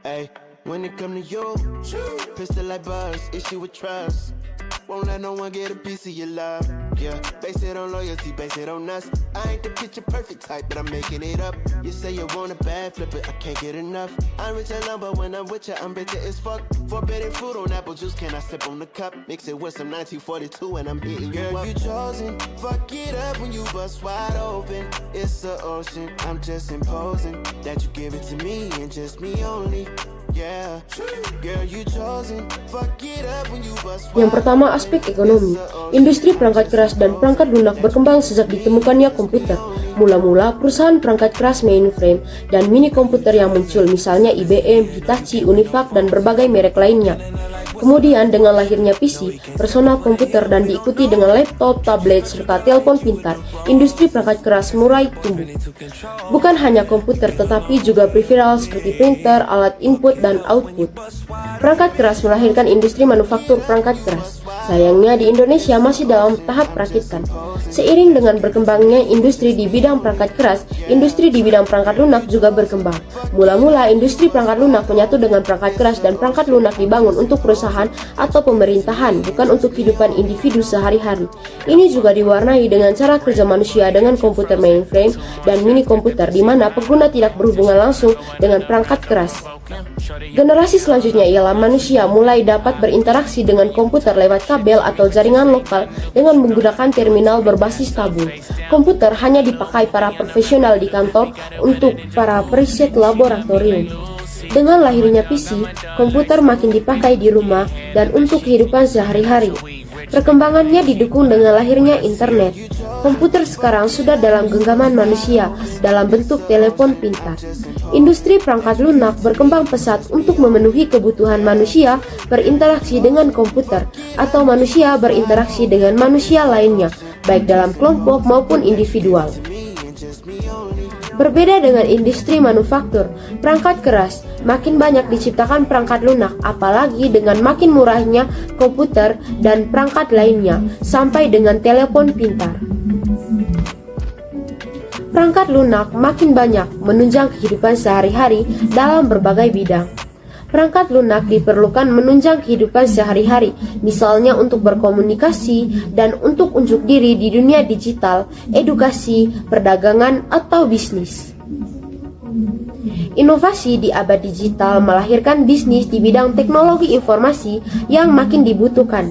Hey, when it come to you, pistol like buzz, issue with trust. Won't let no one get a piece of your love. Yeah, base it on loyalty, base it on us. I ain't the picture perfect type, but I'm making it up. You say you want a bad, flip it, I can't get enough. I'm rich alone, but when I'm with you, I'm bitter as fuck. Forbidden fruit on apple juice, can I sip on the cup? Mix it with some 1942 and I'm hitting you up. Girl, you chosen, fuck it up when you bust wide open. It's the ocean, I'm just imposing that you give it to me and just me only. Yang pertama, aspek ekonomi. Industri perangkat keras dan perangkat lunak berkembang sejak ditemukannya komputer. Mula-mula, perusahaan perangkat keras mainframe dan mini komputer yang muncul, misalnya IBM, Hitachi, Univac, dan berbagai merek lainnya. Kemudian dengan lahirnya PC, personal komputer, dan diikuti dengan laptop, tablet, serta telepon pintar, industri perangkat keras mulai tumbuh. Bukan hanya komputer, tetapi juga peripheral seperti printer, alat input dan output. Perangkat keras melahirkan industri manufaktur perangkat keras. Sayangnya di Indonesia masih dalam tahap perakitan. Seiring dengan berkembangnya industri di bidang perangkat keras, industri di bidang perangkat lunak juga berkembang. Mula-mula industri perangkat lunak menyatu dengan perangkat keras dan perangkat lunak dibangun untuk perusahaan atau pemerintahan, bukan untuk kehidupan individu sehari-hari. Ini juga diwarnai dengan cara kerja manusia dengan komputer mainframe dan mini komputer, di mana pengguna tidak berhubungan langsung dengan perangkat keras. Generasi selanjutnya ialah manusia mulai dapat berinteraksi dengan komputer lewat kabel atau jaringan lokal dengan menggunakan terminal berbasis tabung. Komputer hanya dipakai para profesional di kantor untuk para periset laboratorium. Dengan lahirnya PC, komputer makin dipakai di rumah dan untuk kehidupan sehari-hari. Perkembangannya didukung dengan lahirnya internet. Komputer sekarang sudah dalam genggaman manusia dalam bentuk telepon pintar. Industri perangkat lunak berkembang pesat untuk memenuhi kebutuhan manusia berinteraksi dengan komputer atau manusia berinteraksi dengan manusia lainnya, baik dalam kelompok maupun individual. Berbeda dengan industri manufaktur, perangkat keras makin banyak diciptakan perangkat lunak, apalagi dengan makin murahnya komputer dan perangkat lainnya, sampai dengan telepon pintar. Perangkat lunak makin banyak menunjang kehidupan sehari-hari dalam berbagai bidang. Perangkat lunak diperlukan menunjang kehidupan sehari-hari, misalnya untuk berkomunikasi dan untuk unjuk diri di dunia digital, edukasi, perdagangan, atau bisnis. Inovasi di abad digital melahirkan bisnis di bidang teknologi informasi yang makin dibutuhkan.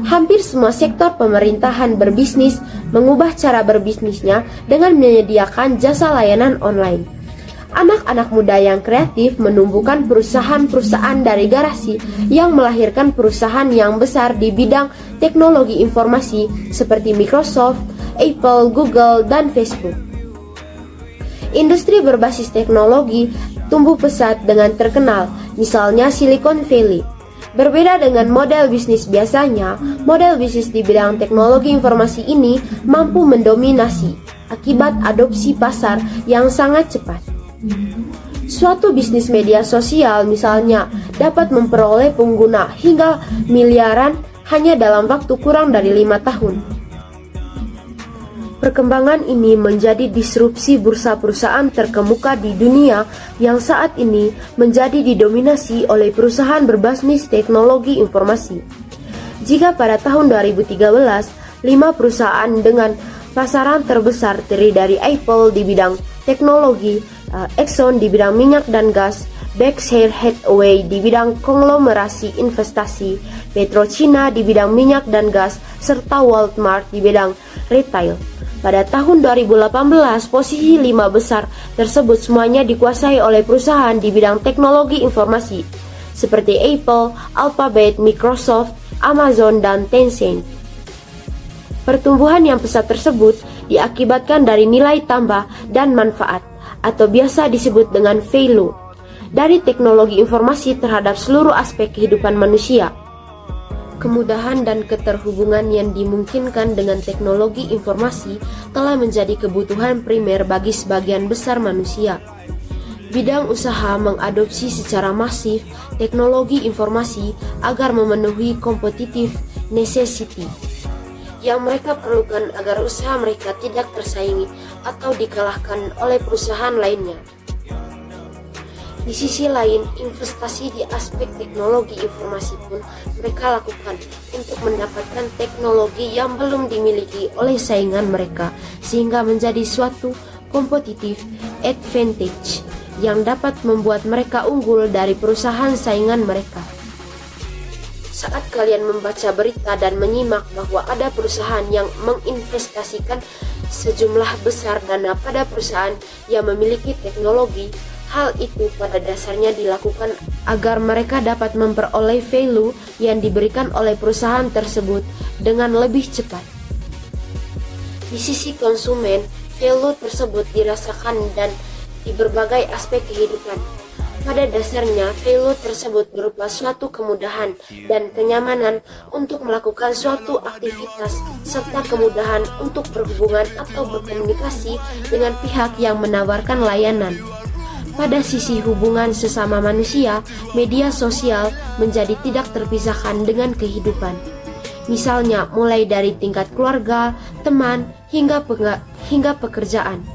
Hampir semua sektor pemerintahan berbisnis mengubah cara berbisnisnya dengan menyediakan jasa layanan online. Anak-anak muda yang kreatif menumbuhkan perusahaan-perusahaan dari garasi yang melahirkan perusahaan yang besar di bidang teknologi informasi seperti Microsoft, Apple, Google, dan Facebook. Industri berbasis teknologi tumbuh pesat dengan terkenal, misalnya Silicon Valley. Berbeda dengan model bisnis biasanya, model bisnis di bidang teknologi informasi ini mampu mendominasi akibat adopsi pasar yang sangat cepat. Suatu bisnis media sosial misalnya dapat memperoleh pengguna hingga miliaran hanya dalam waktu kurang dari 5 tahun. Perkembangan ini menjadi disrupsi bursa perusahaan terkemuka di dunia yang saat ini menjadi didominasi oleh perusahaan berbasis teknologi informasi. Jika pada tahun 2013, 5 perusahaan dengan pasaran terbesar terdiri dari Apple di bidang teknologi, Exxon di bidang minyak dan gas, Berkshire Hathaway di bidang konglomerasi investasi, PetroChina di bidang minyak dan gas, serta Walmart di bidang retail. Pada tahun 2018, posisi 5 besar tersebut semuanya dikuasai oleh perusahaan di bidang teknologi informasi seperti Apple, Alphabet, Microsoft, Amazon, dan Tencent. Pertumbuhan yang pesat tersebut diakibatkan dari nilai tambah dan manfaat, atau biasa disebut dengan value, dari teknologi informasi terhadap seluruh aspek kehidupan manusia. Kemudahan dan keterhubungan yang dimungkinkan dengan teknologi informasi telah menjadi kebutuhan primer bagi sebagian besar manusia. Bidang usaha mengadopsi secara masif teknologi informasi agar memenuhi competitive necessity yang mereka perlukan agar usaha mereka tidak tersaingi atau dikalahkan oleh perusahaan lainnya. Di sisi lain, investasi di aspek teknologi informasi pun mereka lakukan untuk mendapatkan teknologi yang belum dimiliki oleh saingan mereka, sehingga menjadi suatu competitive advantage yang dapat membuat mereka unggul dari perusahaan saingan mereka. Saat kalian membaca berita dan menyimak bahwa ada perusahaan yang menginvestasikan sejumlah besar dana pada perusahaan yang memiliki teknologi, hal itu pada dasarnya dilakukan agar mereka dapat memperoleh value yang diberikan oleh perusahaan tersebut dengan lebih cepat. Di sisi konsumen, value tersebut dirasakan dan di berbagai aspek kehidupan. Pada dasarnya, value tersebut berupa suatu kemudahan dan kenyamanan untuk melakukan suatu aktivitas serta kemudahan untuk berhubungan atau berkomunikasi dengan pihak yang menawarkan layanan. Pada sisi hubungan sesama manusia, media sosial menjadi tidak terpisahkan dengan kehidupan. Misalnya mulai dari tingkat keluarga, teman, hingga pekerjaan.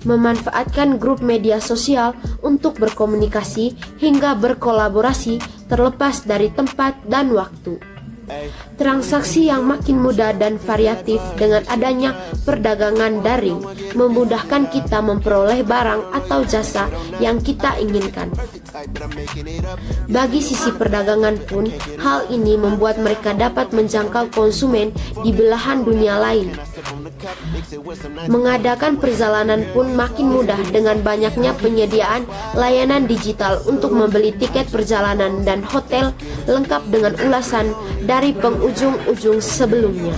Memanfaatkan grup media sosial untuk berkomunikasi hingga berkolaborasi terlepas dari tempat dan waktu. Transaksi yang makin mudah dan variatif dengan adanya perdagangan daring memudahkan kita memperoleh barang atau jasa yang kita inginkan. Bagi sisi perdagangan pun, hal ini membuat mereka dapat menjangkau konsumen di belahan dunia lain. Mengadakan perjalanan pun makin mudah dengan banyaknya penyediaan layanan digital untuk membeli tiket perjalanan dan hotel lengkap dengan ulasan dari pengunjung sebelumnya.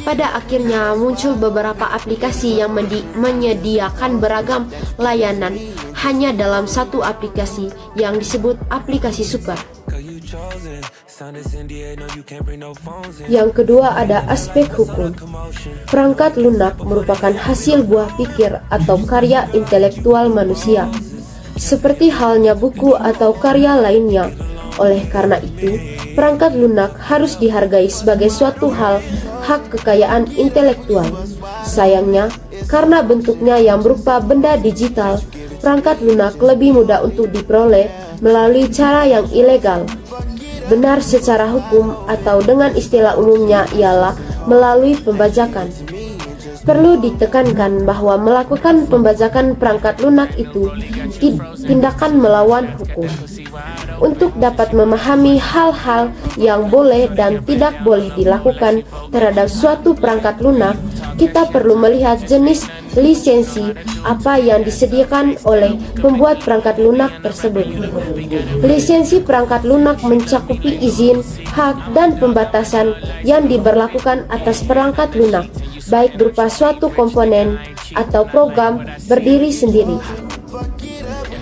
Pada akhirnya muncul beberapa aplikasi yang menyediakan beragam layanan hanya dalam satu aplikasi yang disebut aplikasi super. Yang kedua ada aspek hukum. Perangkat lunak merupakan hasil buah pikir atau karya intelektual manusia, seperti halnya buku atau karya lainnya. Oleh karena itu, perangkat lunak harus dihargai sebagai suatu hak kekayaan intelektual. Sayangnya, karena bentuknya yang berupa benda digital, perangkat lunak lebih mudah untuk diperoleh melalui cara yang ilegal. Benar secara hukum atau dengan istilah umumnya ialah melalui pembajakan. Perlu ditekankan bahwa melakukan pembajakan perangkat lunak itu tindakan melawan hukum. Untuk dapat memahami hal-hal yang boleh dan tidak boleh dilakukan terhadap suatu perangkat lunak, kita perlu melihat jenis lisensi apa yang disediakan oleh pembuat perangkat lunak tersebut. Lisensi perangkat lunak mencakupi izin, hak, dan pembatasan yang diberlakukan atas perangkat lunak, baik berupa suatu komponen atau program berdiri sendiri.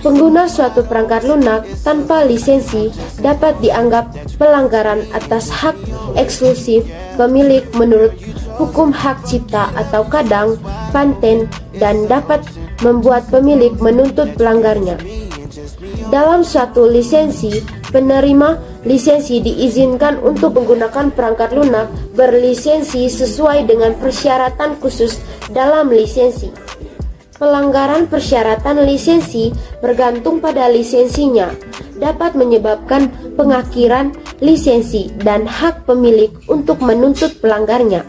Pengguna suatu perangkat lunak tanpa lisensi dapat dianggap pelanggaran atas hak eksklusif pemilik menurut hukum hak cipta atau kadang paten dan dapat membuat pemilik menuntut pelanggarnya. Dalam suatu lisensi, penerima lisensi diizinkan untuk menggunakan perangkat lunak berlisensi sesuai dengan persyaratan khusus dalam lisensi. Pelanggaran persyaratan lisensi bergantung pada lisensinya dapat menyebabkan pengakhiran lisensi dan hak pemilik untuk menuntut pelanggarnya.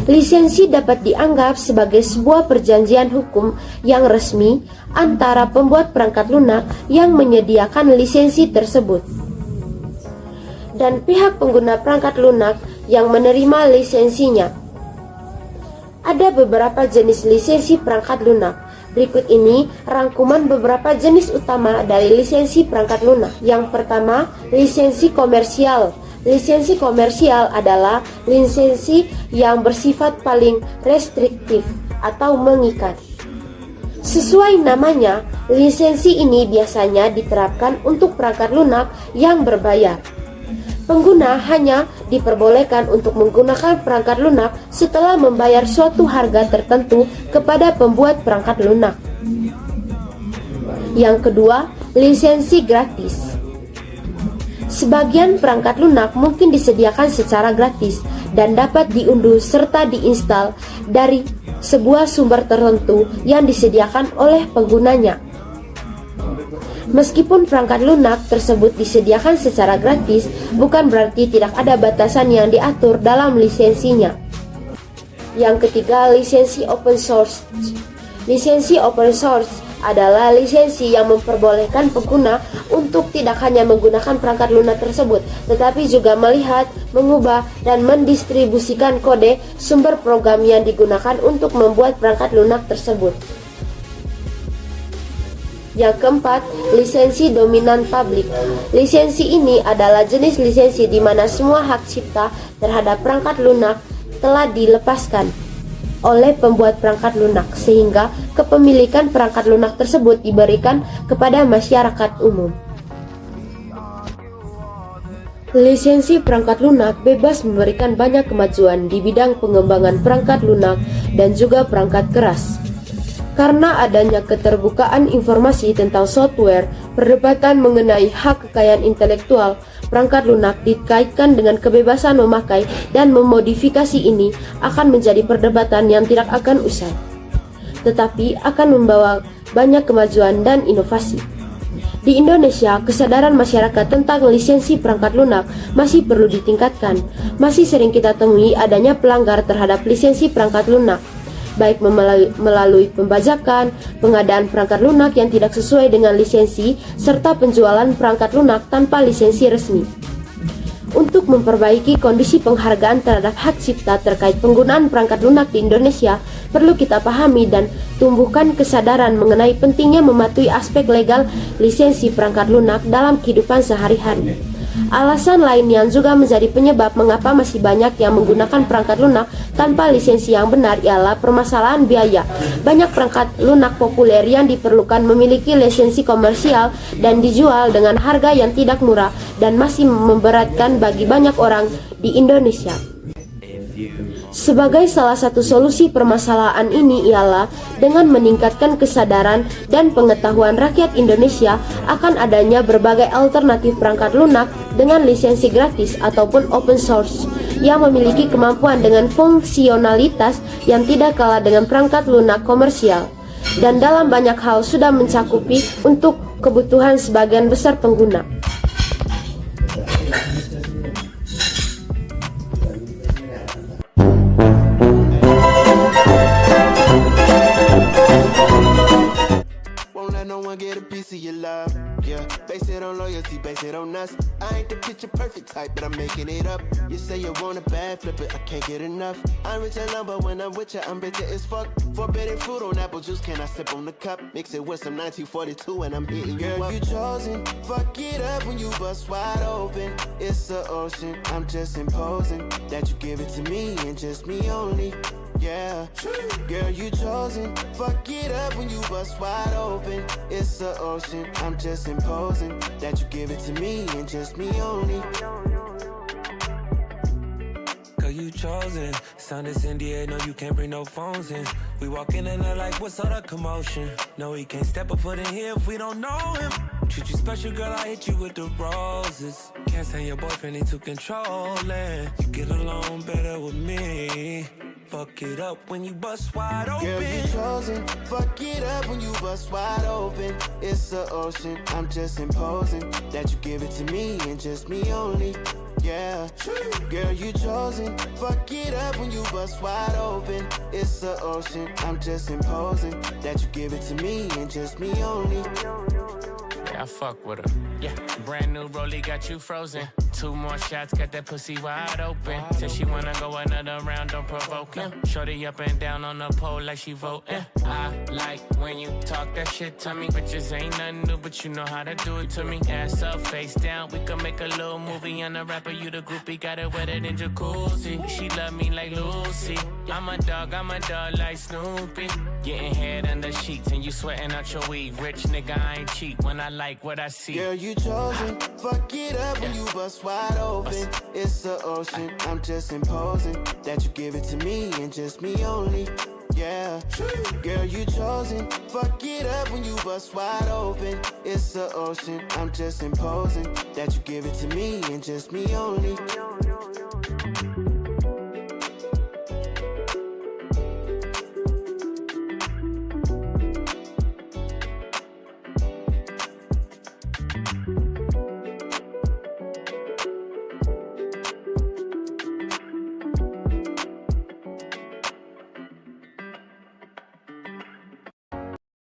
Lisensi dapat dianggap sebagai sebuah perjanjian hukum yang resmi antara pembuat perangkat lunak yang menyediakan lisensi tersebut dan pihak pengguna perangkat lunak yang menerima lisensinya. Ada beberapa jenis lisensi perangkat lunak. Berikut ini rangkuman beberapa jenis utama dari lisensi perangkat lunak. Yang pertama, lisensi komersial. Lisensi komersial adalah lisensi yang bersifat paling restriktif atau mengikat. Sesuai namanya, lisensi ini biasanya diterapkan untuk perangkat lunak yang berbayar. Pengguna hanya diperbolehkan untuk menggunakan perangkat lunak setelah membayar suatu harga tertentu kepada pembuat perangkat lunak. Yang kedua, lisensi gratis. Sebagian perangkat lunak mungkin disediakan secara gratis dan dapat diunduh serta diinstal dari sebuah sumber tertentu yang disediakan oleh penggunanya. Meskipun perangkat lunak tersebut disediakan secara gratis, bukan berarti tidak ada batasan yang diatur dalam lisensinya. Yang ketiga, lisensi open source. Lisensi open source adalah lisensi yang memperbolehkan pengguna untuk tidak hanya menggunakan perangkat lunak tersebut, tetapi juga melihat, mengubah, dan mendistribusikan kode sumber program yang digunakan untuk membuat perangkat lunak tersebut. Yang keempat, lisensi dominan publik. Lisensi ini adalah jenis lisensi di mana semua hak cipta terhadap perangkat lunak telah dilepaskan oleh pembuat perangkat lunak, sehingga kepemilikan perangkat lunak tersebut diberikan kepada masyarakat umum. Lisensi perangkat lunak bebas memberikan banyak kemajuan di bidang pengembangan perangkat lunak dan juga perangkat keras. Karena adanya keterbukaan informasi tentang software, perdebatan mengenai hak kekayaan intelektual perangkat lunak dikaitkan dengan kebebasan memakai dan memodifikasi ini akan menjadi perdebatan yang tidak akan usai, tetapi akan membawa banyak kemajuan dan inovasi. Di Indonesia, kesadaran masyarakat tentang lisensi perangkat lunak masih perlu ditingkatkan. Masih sering kita temui adanya pelanggar terhadap lisensi perangkat lunak, baik melalui pembajakan, pengadaan perangkat lunak yang tidak sesuai dengan lisensi, serta penjualan perangkat lunak tanpa lisensi resmi. Untuk memperbaiki kondisi penghargaan terhadap hak cipta terkait penggunaan perangkat lunak di Indonesia, perlu kita pahami dan tumbuhkan kesadaran mengenai pentingnya mematuhi aspek legal lisensi perangkat lunak dalam kehidupan sehari-hari. Alasan lain yang juga menjadi penyebab mengapa masih banyak yang menggunakan perangkat lunak tanpa lisensi yang benar ialah permasalahan biaya. Banyak perangkat lunak populer yang diperlukan memiliki lisensi komersial dan dijual dengan harga yang tidak murah dan masih memberatkan bagi banyak orang di Indonesia. Sebagai salah satu solusi permasalahan ini ialah dengan meningkatkan kesadaran dan pengetahuan rakyat Indonesia akan adanya berbagai alternatif perangkat lunak dengan lisensi gratis ataupun open source yang memiliki kemampuan dengan fungsionalitas yang tidak kalah dengan perangkat lunak komersial dan dalam banyak hal sudah mencakupi untuk kebutuhan sebagian besar pengguna. Get a piece of your love, yeah. Base it on loyalty, base it on us. I ain't the picture perfect type, but I'm making it up. You say you want a bad, flip it, I can't get enough. I'm rich alone, but when I'm with you, I'm bitter as fuck. Forbidden fruit on apple juice, can I sip on the cup? Mix it with some 1942 and I'm hitting you up. Girl, you chosen, fuck it up when you bust wide open. It's the ocean, I'm just imposing that you give it to me and just me only. Yeah, girl, you chosen. Fuck it up when you bust wide open. It's the ocean. I'm just imposing that you give it to me and just me only. Girl, you chosen. Sound is India, no, you can't bring no phones in. We walk in and they're like, what's all the commotion? No, he can't step a foot in here if we don't know him. Treat you special, girl, I hit you with the roses. Can't stand your boyfriend, he too controlling. You get along better with me. Fuck it up when you bust wide open. Girl, you chosen. Fuck it up when you bust wide open. It's the ocean. I'm just imposing that you give it to me and just me only. Yeah, girl, you chosen. Fuck it up when you bust wide open. It's the ocean. I'm just imposing that you give it to me and just me only. I fuck with her. Yeah, brand new rollie got you frozen. 2 more shots, got that pussy wide open. Said she wanna go another round, don't provoke him. Shorty up and down on the pole like she voting. I like when you talk that shit to me. Bitches ain't nothing new, but you know how to do it to me. Ass up, face down, we can make a little movie. On the rapper, you the groupie, got it wetter than jacuzzi. She love me like Lucy. I'm a dog like Snoopy. Getting head under sheets and you sweating out your weed. Rich nigga, I ain't cheap when I like what I see. Girl, you chosen. Fuck it up when you bust wide open. It's the ocean. I'm just imposing that you give it to me and just me only. Yeah, girl, you chosen. Fuck it up when you bust wide open. It's the ocean. I'm just imposing that you give it to me and just me only.